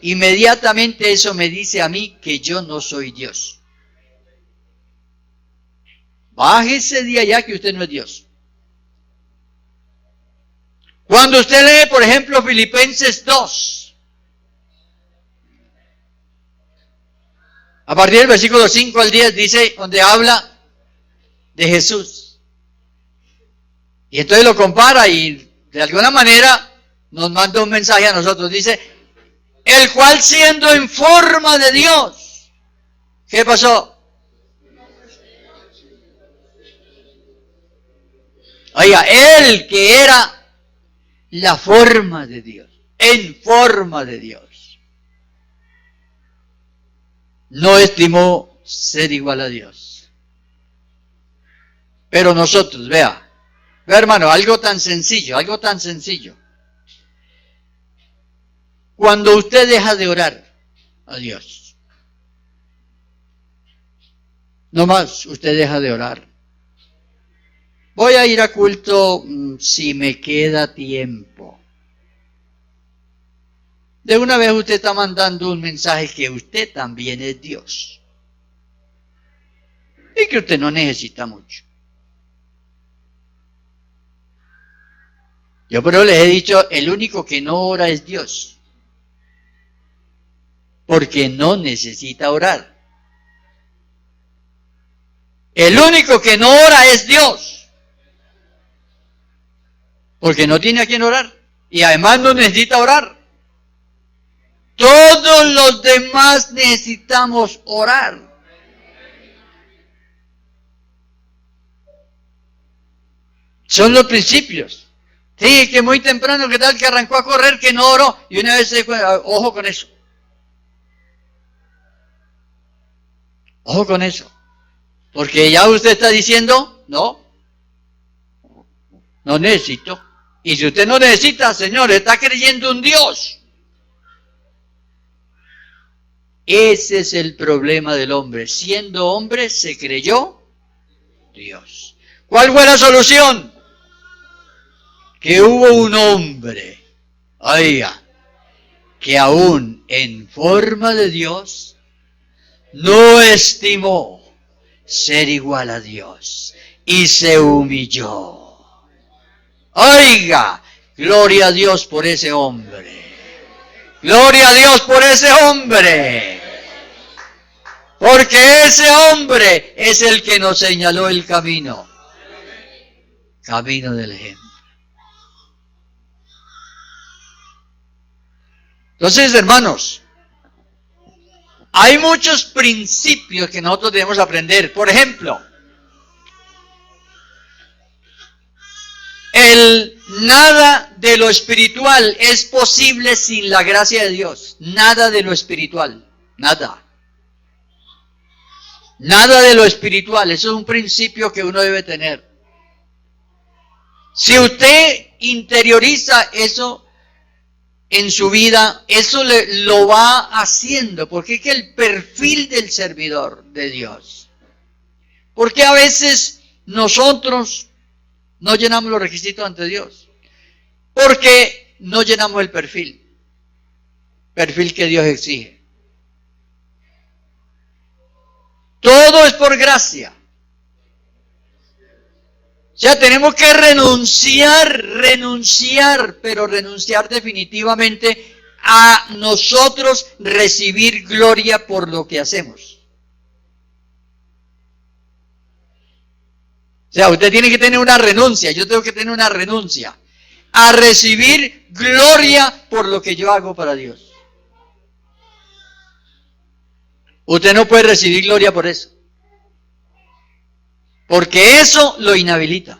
Inmediatamente eso me dice a mí que yo no soy Dios. Bájese de allá que usted no es Dios. Cuando usted lee, por ejemplo, Filipenses 2, a partir del versículo 5 al 10, dice, donde habla de Jesús. Y entonces lo compara y de alguna manera nos manda un mensaje a nosotros. Dice, el cual siendo en forma de Dios, ¿qué pasó? Oiga, él que era la forma de Dios, en forma de Dios, no estimó ser igual a Dios. Pero nosotros, vea hermano, algo tan sencillo. Cuando usted deja de orar a Dios, no más usted deja de orar. Voy a ir a culto si me queda tiempo. De una vez usted está mandando un mensaje que usted también es Dios. Y que usted no necesita mucho. Yo pero les he dicho, el único que no ora es Dios. Porque no necesita orar. El único que no ora es Dios. Porque no tiene a quien orar. Y además no necesita orar. Todos los demás necesitamos orar. Son los principios. Sí, que muy temprano, que tal que arrancó a correr, que no oró. Y una vez se fue, ojo con eso. Ojo con eso. Porque ya usted está diciendo, no necesito. Y si usted no necesita, Señor, está creyendo un Dios. Ese es el problema del hombre. Siendo hombre, se creyó Dios. ¿Cuál fue la solución? Que hubo un hombre, oiga, que aún en forma de Dios, no estimó ser igual a Dios y se humilló. Oiga, gloria a Dios por ese hombre. Gloria a Dios por ese hombre. Porque ese hombre es el que nos señaló el camino. Camino del ejemplo. Entonces, hermanos, hay muchos principios que nosotros debemos aprender. Por ejemplo, el nada de lo espiritual es posible sin la gracia de Dios. Nada de lo espiritual. Nada. Nada de lo espiritual. Eso es un principio que uno debe tener. Si usted interioriza eso en su vida, eso lo va haciendo, porque es que el perfil del servidor de Dios. Porque a veces nosotros no llenamos los requisitos ante Dios, porque no llenamos el perfil que Dios exige. Todo es por gracia. O sea, tenemos que renunciar, pero renunciar definitivamente a nosotros recibir gloria por lo que hacemos. O sea, usted tiene que tener una renuncia, yo tengo que tener una renuncia a recibir gloria por lo que yo hago para Dios. Usted no puede recibir gloria por eso. Porque eso lo inhabilita.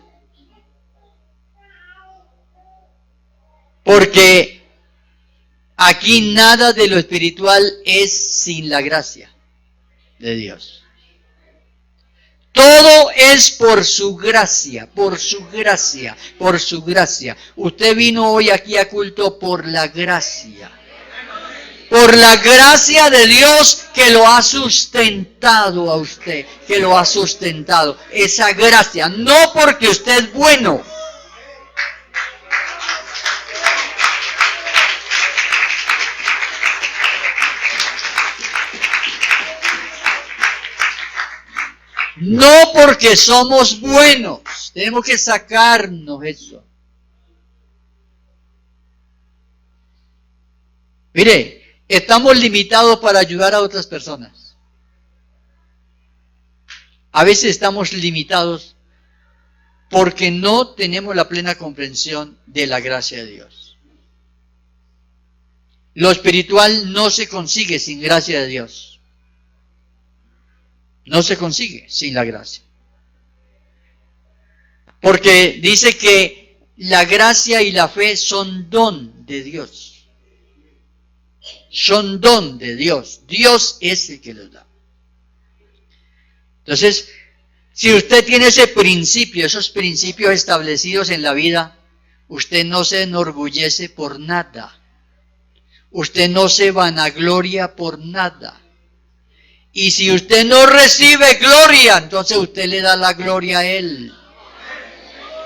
Porque aquí nada de lo espiritual es sin la gracia de Dios. Todo es por su gracia, por su gracia, por su gracia. Usted vino hoy aquí a culto por la gracia. Por la gracia de Dios que lo ha sustentado a usted, que lo ha sustentado. Esa gracia, no porque usted es bueno. No porque somos buenos. Tenemos que sacarnos eso. Mire, estamos limitados para ayudar a otras personas. A veces estamos limitados porque no tenemos la plena comprensión de la gracia de Dios. Lo espiritual no se consigue sin gracia de Dios. No se consigue sin la gracia. Porque dice que la gracia y la fe son don de Dios. Son don de Dios. Dios es el que los da. Entonces, si usted tiene ese principio, esos principios establecidos en la vida, usted no se enorgullece por nada. Usted no se vanagloria por nada. Y si usted no recibe gloria, entonces usted le da la gloria a Él.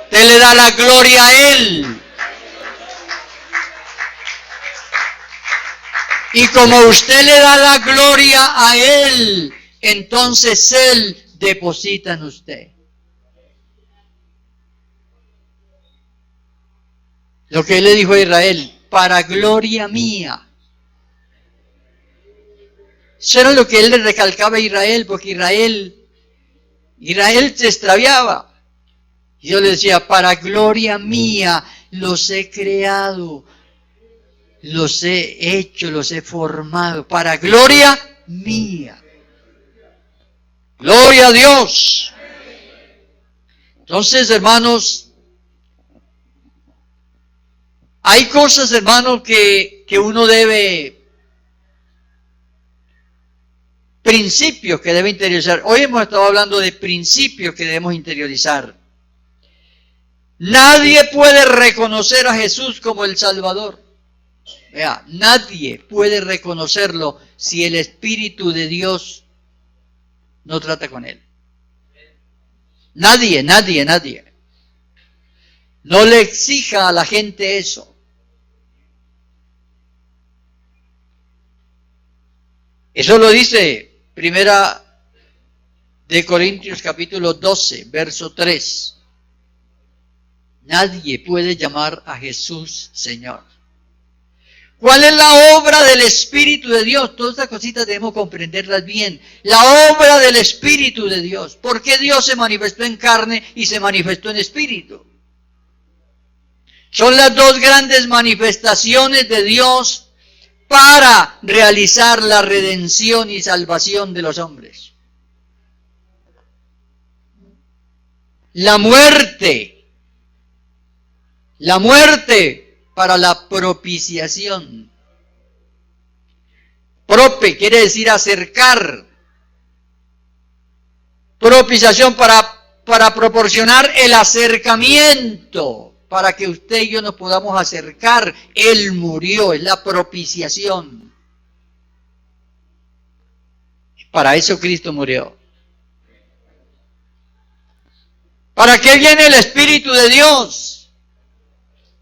Usted le da la gloria a Él. Y como usted le da la gloria a Él, entonces Él deposita en usted. Lo que Él le dijo a Israel, para gloria mía. Eso era lo que Él le recalcaba a Israel, porque Israel se extraviaba. Y Dios le decía, para gloria mía los he creado, los he hecho, los he formado, para gloria mía. Gloria a Dios. Entonces, hermanos, hay cosas, hermanos, que uno debe, principios que debe interiorizar. Hoy hemos estado hablando de principios que debemos interiorizar. Nadie puede reconocer a Jesús como el Salvador. Vea, nadie puede reconocerlo si el Espíritu de Dios no trata con él. Nadie. No le exija a la gente eso. Eso lo dice Primera de Corintios capítulo 12, verso 3. Nadie puede llamar a Jesús Señor. ¿Cuál es la obra del Espíritu de Dios? Todas estas cositas debemos comprenderlas bien. La obra del Espíritu de Dios. ¿Por qué Dios se manifestó en carne y se manifestó en espíritu? Son las dos grandes manifestaciones de Dios para realizar la redención y salvación de los hombres. La muerte para la propiciación. Prope quiere decir acercar. Propiciación para proporcionar el acercamiento, para que usted y yo nos podamos acercar. Él murió, es la propiciación. Para eso Cristo murió. ¿Para qué viene el Espíritu de Dios?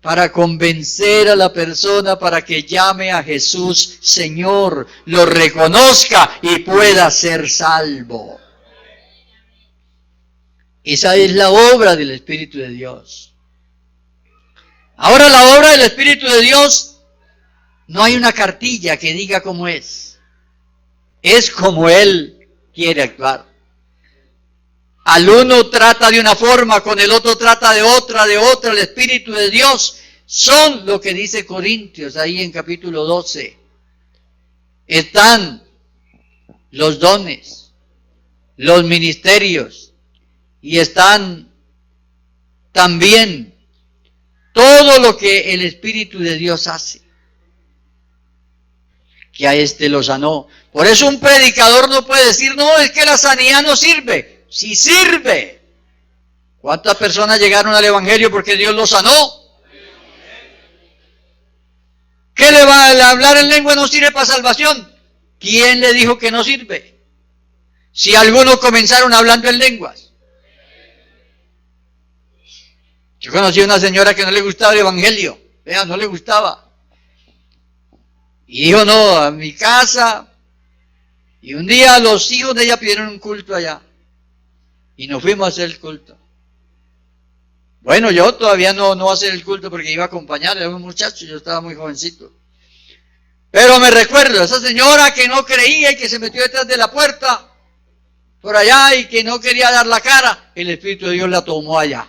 Para convencer a la persona para que llame a Jesús Señor, lo reconozca y pueda ser salvo. Esa es la obra del Espíritu de Dios. Ahora, la obra del Espíritu de Dios, no hay una cartilla que diga cómo es. Es como Él quiere actuar. Al uno trata de una forma, con el otro trata de otra. El Espíritu de Dios son lo que dice Corintios, ahí en capítulo 12. Están los dones, los ministerios, y están también todo lo que el Espíritu de Dios hace. Que a este lo sanó. Por eso un predicador no puede decir, no, es que la sanidad no sirve. Sí sirve. ¿Cuántas personas llegaron al Evangelio porque Dios los sanó? ¿Qué le va a hablar en lengua no sirve para salvación? ¿Quién le dijo que no sirve? Si algunos comenzaron hablando en lenguas. Yo conocí a una señora que no le gustaba el Evangelio. Vea, no le gustaba. Y dijo, no, a mi casa. Y un día los hijos de ella pidieron un culto allá. Y nos fuimos a hacer el culto. Bueno, yo todavía no a hacer el culto porque iba a acompañar, era un muchacho, yo estaba muy jovencito. Pero me recuerdo, esa señora que no creía y que se metió detrás de la puerta, por allá, y que no quería dar la cara, el Espíritu de Dios la tomó allá.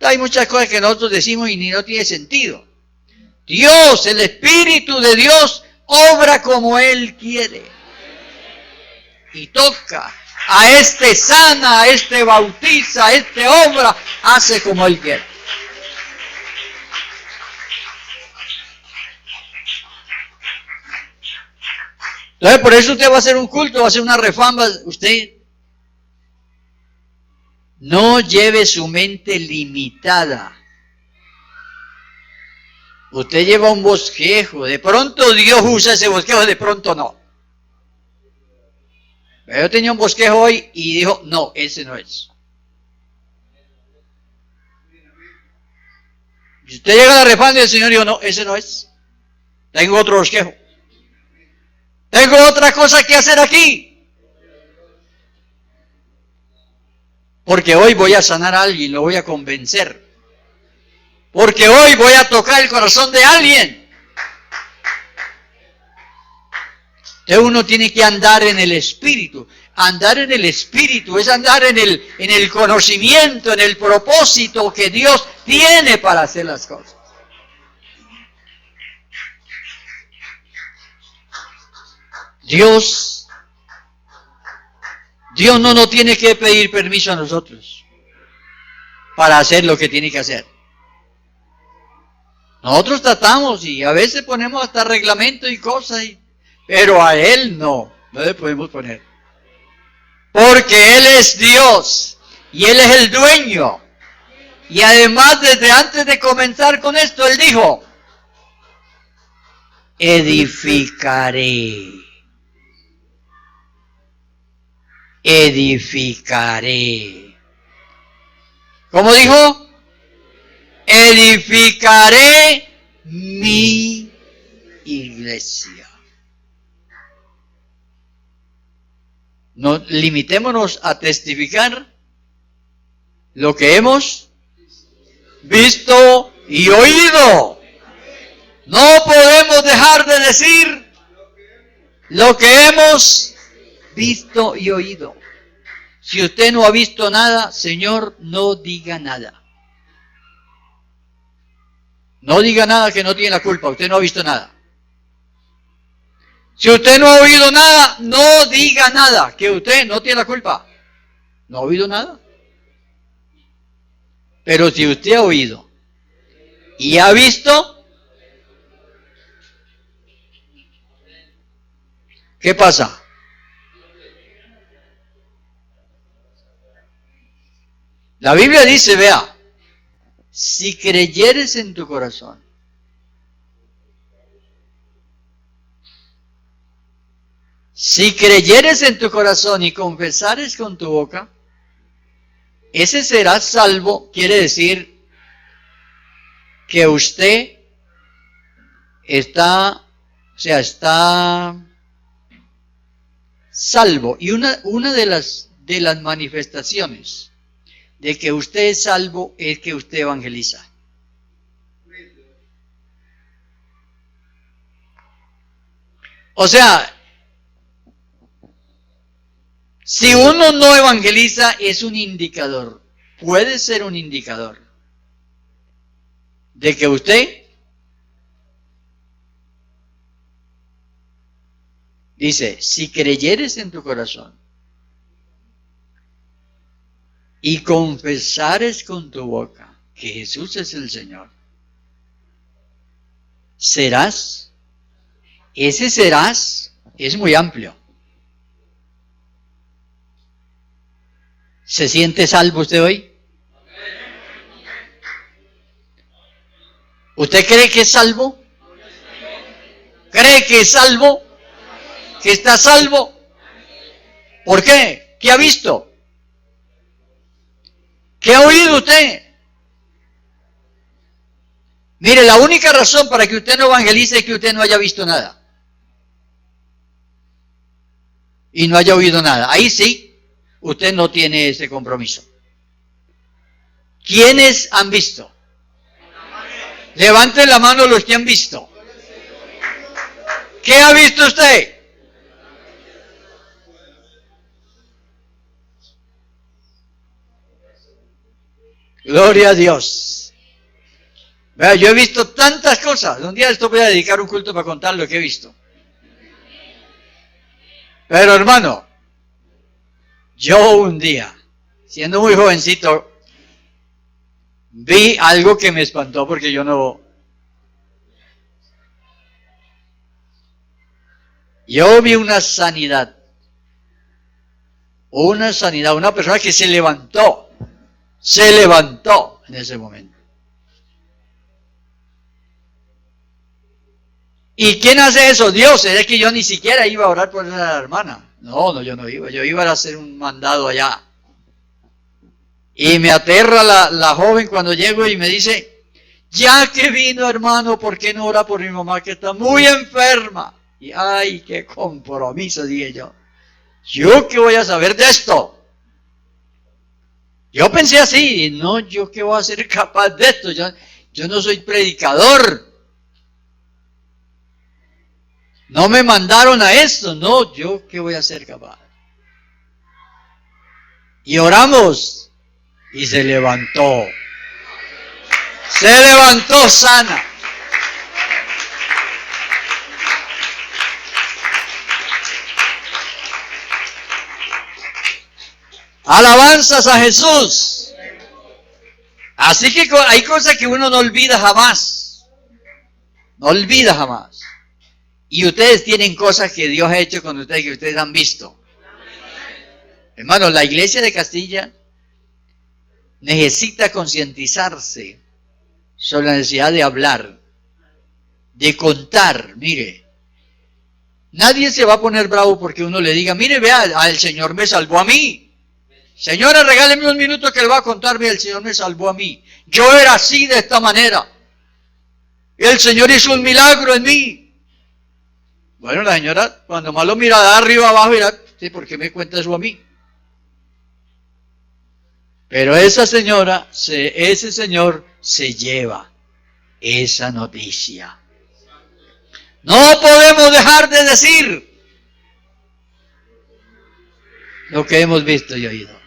hay muchas cosas que nosotros decimos y ni no tiene sentido. Dios, el Espíritu de Dios, obra como Él quiere. Y toca. A este sana, a este bautiza, a este obra, hace como Él quiere. Entonces, por eso usted va a hacer un culto, va a hacer una refamba. Usted no lleve su mente limitada. Usted lleva un bosquejo. De pronto Dios usa ese bosquejo, de pronto no. Pero yo tenía un bosquejo hoy y dijo, no, ese no es. Y usted llega a la refanda y el Señor dijo, no, ese no es. Tengo otro bosquejo. Tengo otra cosa que hacer aquí. Porque hoy voy a sanar a alguien, lo voy a convencer. Porque hoy voy a tocar el corazón de alguien. Entonces uno tiene que andar en el Espíritu. Andar en el Espíritu es andar en el conocimiento, en el propósito que Dios tiene para hacer las cosas. Dios no nos tiene que pedir permiso a nosotros para hacer lo que tiene que hacer. Nosotros tratamos y a veces ponemos hasta reglamentos y cosas, pero a Él no le podemos poner. Porque Él es Dios y Él es el dueño. Y además, desde antes de comenzar con esto, Él dijo, edificaré. Edificaré. ¿Cómo dijo? Edificaré mi iglesia. No limitémonos a testificar lo que hemos visto y oído. No podemos dejar de decir lo que hemos visto y oído. Si usted no ha visto nada, Señor, no diga nada. No diga nada que no tiene la culpa, usted no ha visto nada. Si usted no ha oído nada, no diga nada, que usted no tiene la culpa. No ha oído nada. Pero si usted ha oído y ha visto, ¿qué pasa? La Biblia dice, vea, si creyeres en tu corazón, si creyeres en tu corazón y confesares con tu boca, ese será salvo. Quiere decir que usted está salvo. Y una de las manifestaciones de que usted es salvo es que usted evangeliza. O sea, si uno no evangeliza es un indicador, puede ser un indicador de que usted dice, si creyeres en tu corazón y confesares con tu boca que Jesús es el Señor, serás. Ese serás es muy amplio. ¿Se siente salvo usted hoy? ¿Usted cree que es salvo? ¿Cree que es salvo? ¿Que está salvo? ¿Por qué? ¿Qué ha visto? ¿Qué ha oído usted? Mire, la única razón para que usted no evangelice es que usted no haya visto nada. Y no haya oído nada. Ahí sí, usted no tiene ese compromiso. ¿Quiénes han visto? Levanten la mano los que han visto. ¿Qué ha visto usted? Gloria a Dios. Vea, yo he visto tantas cosas. Un día de esto voy a dedicar un culto para contar lo que he visto. Pero hermano, yo un día, siendo muy jovencito, vi algo que me espantó porque yo vi una sanidad, una persona que se levantó en ese momento. ¿Y quién hace eso? Dios. Es que yo ni siquiera iba a orar por esa hermana. No, yo no iba. Yo iba a hacer un mandado allá. Y me aterra la joven cuando llego y me dice, ya que vino hermano, ¿por qué no ora por mi mamá que está muy enferma? Y ay, qué compromiso, dije yo. ¿Yo qué voy a saber de esto? Yo pensé así, no, ¿yo qué voy a ser capaz de esto? Yo no soy predicador. No me mandaron a esto, no, ¿yo qué voy a ser capaz? Y oramos, y se levantó sana. Alabanzas a Jesús. Así que hay cosas que uno no olvida jamás. No olvida jamás. Y ustedes tienen cosas que Dios ha hecho con ustedes que ustedes han visto. Hermanos, la iglesia de Castilla necesita concientizarse sobre la necesidad de hablar, de contar. Mire, nadie se va a poner bravo porque uno le diga, mire, vea, el Señor me salvó a mí. Señora, regáleme un minuto que le va a contar, mire, el Señor me salvó a mí. Yo era así, de esta manera. El Señor hizo un milagro en mí. Bueno, la señora, cuando más lo mira de arriba abajo, dirá, sí, ¿por qué me cuenta eso a mí? Pero esa señora, ese señor se lleva esa noticia. No podemos dejar de decir lo que hemos visto y oído.